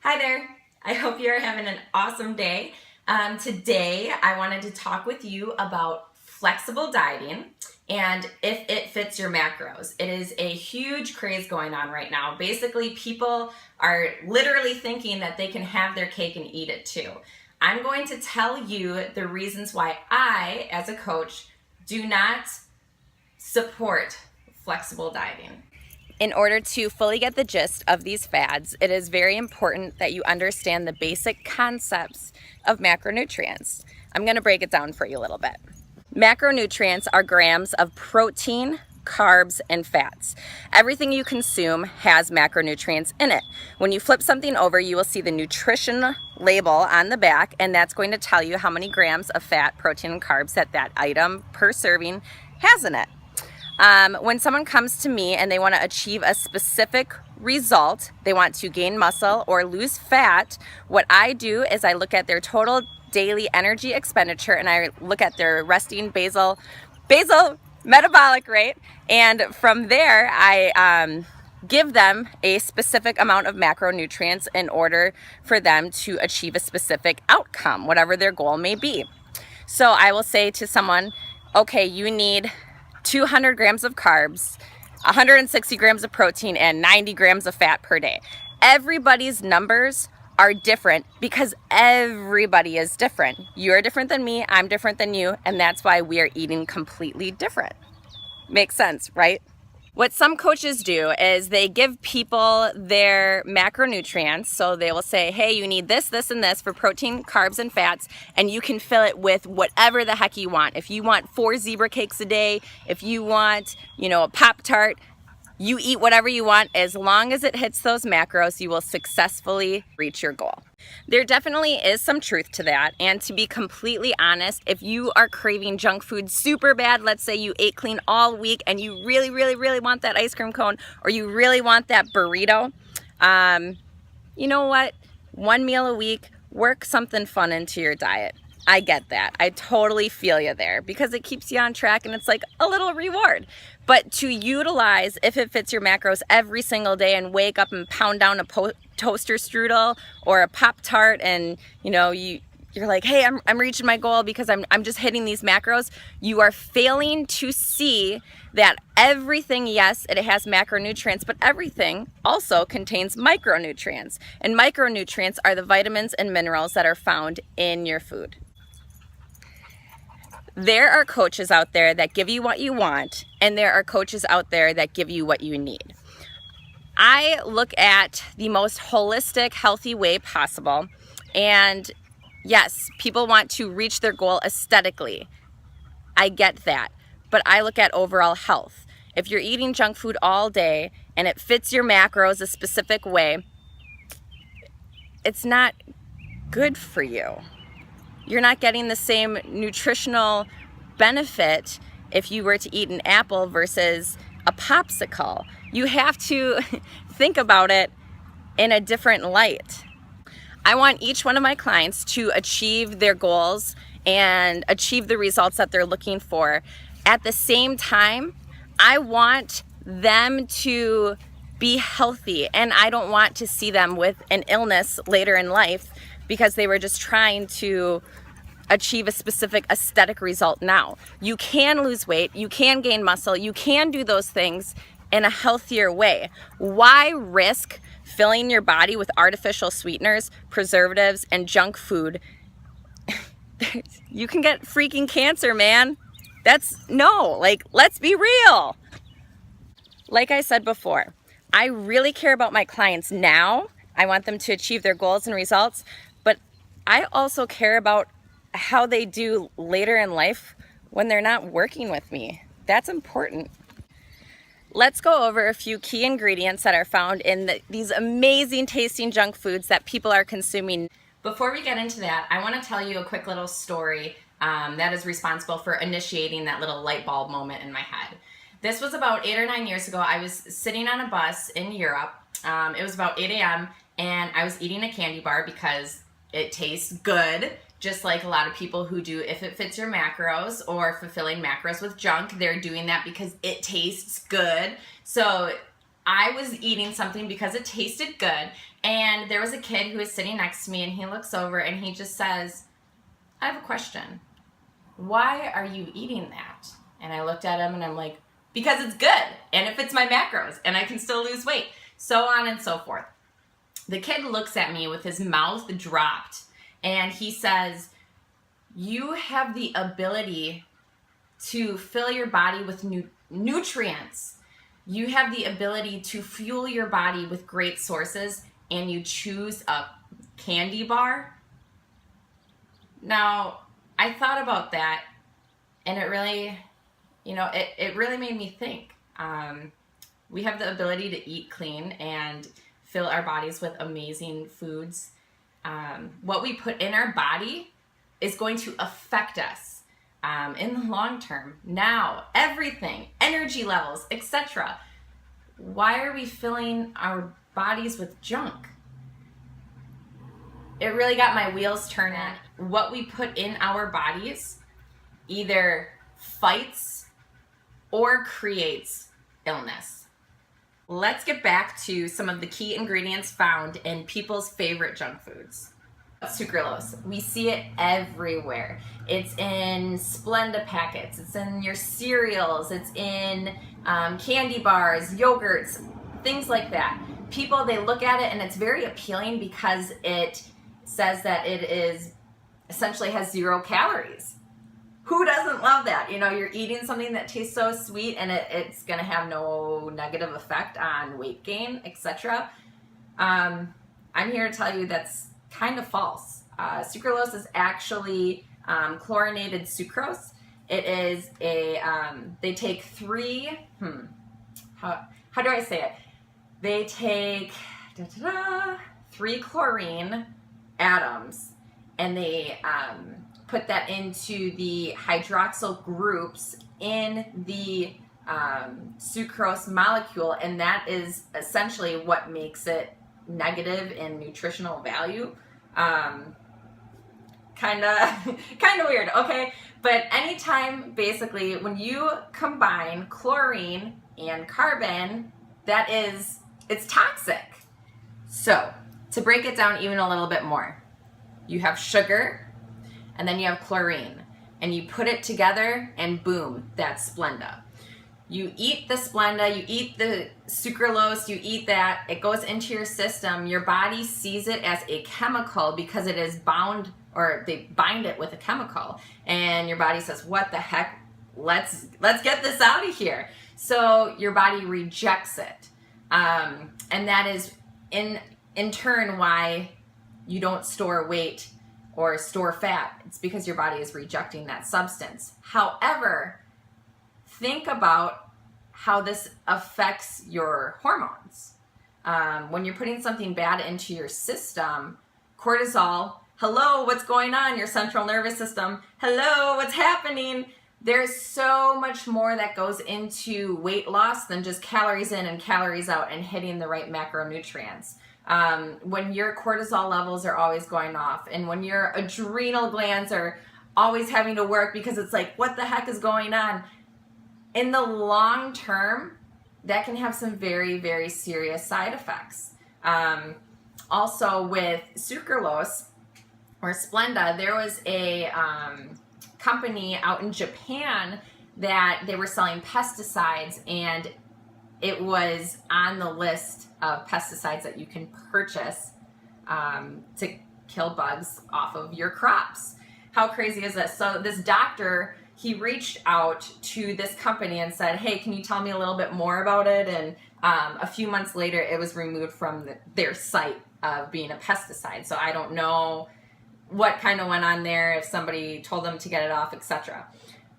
Hi there. I hope you're having an awesome day. Today, I wanted to talk with you about flexible dieting and if it fits your macros. It is a huge craze going on right now. Basically, people are literally thinking that they can have their cake and eat it too. I'm going to tell you the reasons why I, as a coach, do not support flexible dieting. In order to fully get the gist of these fads, it is very important that you understand the basic concepts of macronutrients. I'm going to break it down for you a little bit. Macronutrients are grams of protein, carbs, and fats. Everything you consume has macronutrients in it. When you flip something over, you will see the nutrition label on the back, and that's going to tell you how many grams of fat, protein, and carbs that item per serving has in it. When someone comes to me and they want to achieve a specific result, they want to gain muscle or lose fat, what I do is I look at their total daily energy expenditure and I look at their resting basal metabolic rate, and from there I give them a specific amount of macronutrients in order for them to achieve a specific outcome, whatever their goal may be. So I will say to someone, okay, you need 200 grams of carbs, 160 grams of protein, and 90 grams of fat per day. Everybody's numbers are different because everybody is different. You're different than me, I'm different than you, and that's why we are eating completely different. Makes sense, right? What some coaches do is they give people their macronutrients. So they will say, hey, you need this, this, and this for protein, carbs, and fats, and you can fill it with whatever the heck you want. If you want 4 zebra cakes a day, if you want, a Pop-Tart, you eat whatever you want. As long as it hits those macros, you will successfully reach your goal. There definitely is some truth to that. And to be completely honest, if you are craving junk food super bad, let's say you ate clean all week and you really, really, really want that ice cream cone or you really want that burrito, you know what? 1 meal a week, work something fun into your diet. I get that. I totally feel you there because it keeps you on track and it's like a little reward. But to utilize, if it fits your macros every single day and wake up and pound down a toaster strudel or a Pop-Tart and you're like, hey, I'm reaching my goal because I'm just hitting these macros, you are failing to see that everything, yes, it has macronutrients, but everything also contains micronutrients. And micronutrients are the vitamins and minerals that are found in your food. There are coaches out there that give you what you want, and there are coaches out there that give you what you need. I look at the most holistic, healthy way possible, and yes, people want to reach their goal aesthetically. I get that, but I look at overall health. If you're eating junk food all day and it fits your macros a specific way, it's not good for you. You're not getting the same nutritional benefit if you were to eat an apple versus a popsicle. You have to think about it in a different light. I want each one of my clients to achieve their goals and achieve the results that they're looking for. At the same time, I want them to be healthy, and I don't want to see them with an illness later in life because they were just trying to achieve a specific aesthetic result now. You can lose weight, you can gain muscle, you can do those things in a healthier way. Why risk filling your body with artificial sweeteners, preservatives, and junk food? You can get freaking cancer, man. Let's be real. Like I said before, I really care about my clients now. I want them to achieve their goals and results, but I also care about how they do later in life when they're not working with me. That's important. Let's go over a few key ingredients that are found in these amazing tasting junk foods that people are consuming. Before we get into that, I want to tell you a quick little story that is responsible for initiating that little light bulb moment in my head. This was about 8 or 9 years ago. I was sitting on a bus in Europe. It was about 8 a.m. and I was eating a candy bar because it tastes good, just like a lot of people who do if it fits your macros or fulfilling macros with junk. They're doing that because it tastes good. So I was eating something because it tasted good, and there was a kid who was sitting next to me, and he looks over and he just says, I have a question. Why are you eating that? And I looked at him and I'm like, because it's good and it fits my macros and I can still lose weight, so on and so forth. The kid looks at me with his mouth dropped and he says, you have the ability to fill your body with nutrients. You have the ability to fuel your body with great sources, and you choose a candy bar? Now, I thought about that, and it really, it really made me think. We have the ability to eat clean and fill our bodies with amazing foods. What we put in our body is going to affect us in the long term. Now, everything, energy levels, etc. Why are we filling our bodies with junk? It really got my wheels turning. What we put in our bodies either fights or creates illness. Let's get back to some of the key ingredients found in people's favorite junk foods. Sucralose. We see it everywhere. It's in Splenda packets. It's in your cereals. It's in candy bars, yogurts, things like that. People, they look at it and it's very appealing because it says that it is essentially has 0 calories. Who doesn't love that? You're eating something that tastes so sweet and it's going to have no negative effect on weight gain, etc. I'm here to tell you that's kind of false. Sucralose is actually chlorinated sucrose. It is they take 3, how do I say it? They take 3 chlorine atoms and they put that into the hydroxyl groups in the sucrose molecule, and that is essentially what makes it negative in nutritional value. Kind of weird, okay? But anytime, basically, when you combine chlorine and carbon, it's toxic. So, to break it down even a little bit more, you have sugar, and then you have chlorine, and you put it together, and boom, that's Splenda. You eat the Splenda, you eat the sucralose, you eat that, it goes into your system. Your body sees it as a chemical because it is bound, or they bind it with a chemical, and your body says, what the heck, let's get this out of here. So your body rejects it, and that is in turn why you don't store weight or store fat. It's because your body is rejecting that substance. However, think about how this affects your hormones. When you're putting something bad into your system, cortisol, hello, what's going on? Your central nervous system, hello, what's happening? There's so much more that goes into weight loss than just calories in and calories out and hitting the right macronutrients. When your cortisol levels are always going off, and when your adrenal glands are always having to work because it's like, what the heck is going on? In the long term, that can have some very, very serious side effects. Also with sucralose or Splenda, there was a company out in Japan that they were selling pesticides, and it was on the list of pesticides that you can purchase to kill bugs off of your crops. How crazy is this? So this doctor, he reached out to this company and said, hey, can you tell me a little bit more about it? And a few months later, it was removed from their site of being a pesticide. So I don't know what kind of went on there, if somebody told them to get it off, etc.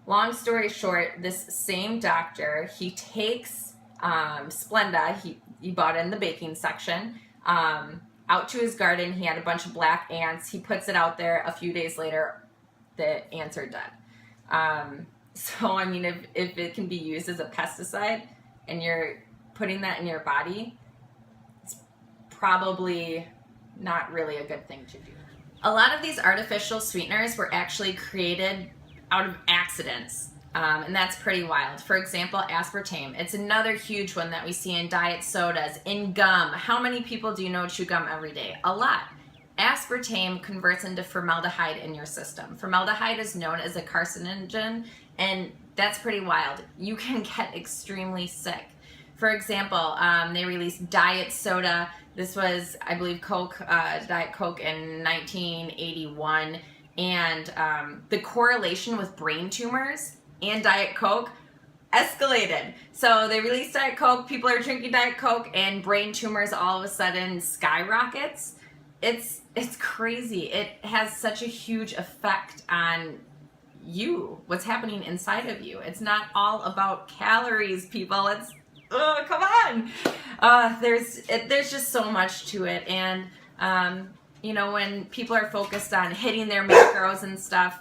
Long story short, this same doctor, he takes Splenda, he bought it in the baking section, out to his garden. He had a bunch of black ants. He puts it out there. A few days later, the ants are dead. So, I mean, if it can be used as a pesticide and you're putting that in your body, it's probably not really a good thing to do. A lot of these artificial sweeteners were actually created out of accidents. And that's pretty wild. For example, aspartame. It's another huge one that we see in diet sodas, in gum. How many people do you know chew gum every day? A lot. Aspartame converts into formaldehyde in your system. Formaldehyde is known as a carcinogen, and that's pretty wild. You can get extremely sick. For example, they released diet soda. This was, I believe, Coke, Diet Coke in 1981. And the correlation with brain tumors and Diet Coke escalated. So they released Diet Coke, people are drinking Diet Coke, and brain tumors all of a sudden skyrockets. It's crazy. It has such a huge effect on you, what's happening inside of you. It's not all about calories, people. It's, oh, come on. There's just so much to it. And, you know, when people are focused on hitting their macros and stuff,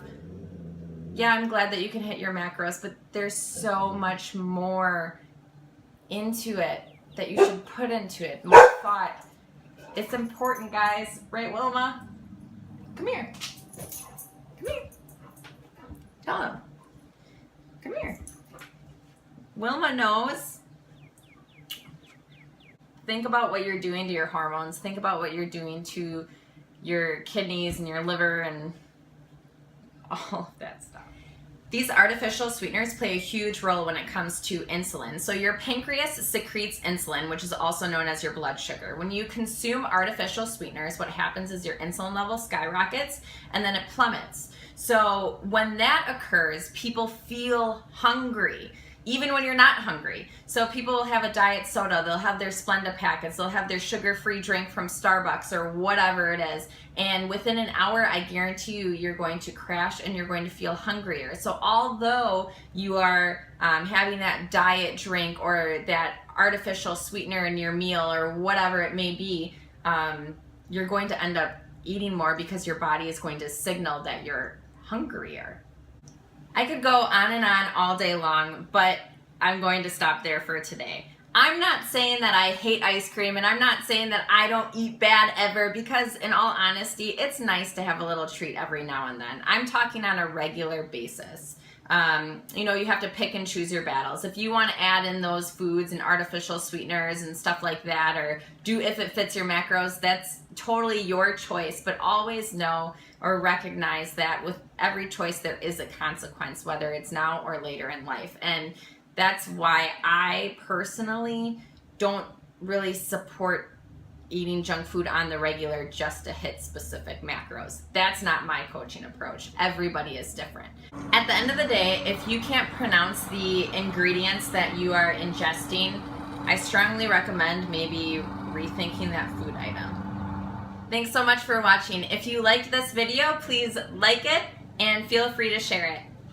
yeah, I'm glad that you can hit your macros, but there's so much more into it that you should put into it. More thought. It's important, guys. Right, Wilma? Come here. Come here. Tell him. Come here. Wilma knows. Think about what you're doing to your hormones. Think about what you're doing to your kidneys and your liver and all of that stuff. These artificial sweeteners play a huge role when it comes to insulin. So your pancreas secretes insulin, which is also known as your blood sugar. When you consume artificial sweeteners, what happens is your insulin level skyrockets and then it plummets. So when that occurs, people feel hungry, even when you're not hungry. So people will have a diet soda, they'll have their Splenda packets, they'll have their sugar-free drink from Starbucks or whatever it is, and within an hour, I guarantee you, you're going to crash and you're going to feel hungrier. So although you are having that diet drink or that artificial sweetener in your meal or whatever it may be, you're going to end up eating more because your body is going to signal that you're hungrier. I could go on and on all day long, but I'm going to stop there for today. I'm not saying that I hate ice cream, and I'm not saying that I don't eat bad ever, because in all honesty, it's nice to have a little treat every now and then. I'm talking on a regular basis. You know, you have to pick and choose your battles. If you want to add in those foods and artificial sweeteners and stuff like that, or do if it fits your macros, that's totally your choice. But always know or recognize that with every choice there is a consequence, whether it's now or later in life. And that's why I personally don't really support eating junk food on the regular just to hit specific macros. That's not my coaching approach. Everybody is different. At the end of the day, if you can't pronounce the ingredients that you are ingesting, I strongly recommend maybe rethinking that food item. Thanks so much for watching. If you liked this video, please like it and feel free to share it.